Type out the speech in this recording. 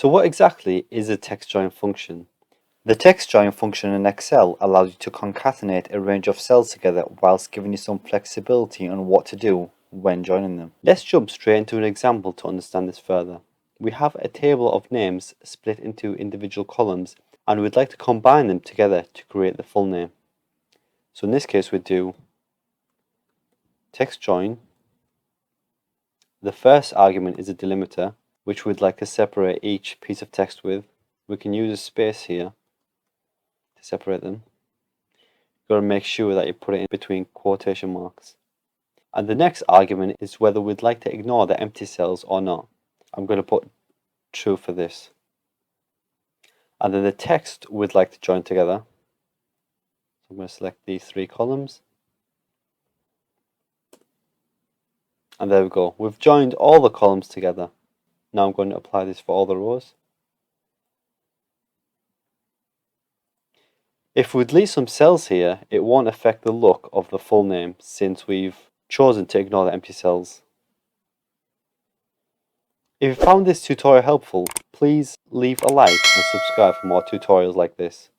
So what exactly is a TextJoin function? The TextJoin function in Excel allows you to concatenate a range of cells together whilst giving you some flexibility on what to do when joining them. Let's jump straight into an example to understand this further. We have a table of names split into individual columns and we'd like to combine them together to create the full name. So in this case we'd do TextJoin. The first argument is a delimiter, which we'd like to separate each piece of text with. We can use a space here to separate them. You've got to make sure that you put it in between quotation marks. And the next argument is whether we'd like to ignore the empty cells or not. I'm going to put true for this. And then the text we'd like to join together. So I'm going to select these three columns. And there we go. We've joined all the columns together. Now I'm going to apply this for all the rows. If we delete some cells here, it won't affect the look of the full name since we've chosen to ignore the empty cells. If you found this tutorial helpful, please leave a like and subscribe for more tutorials like this.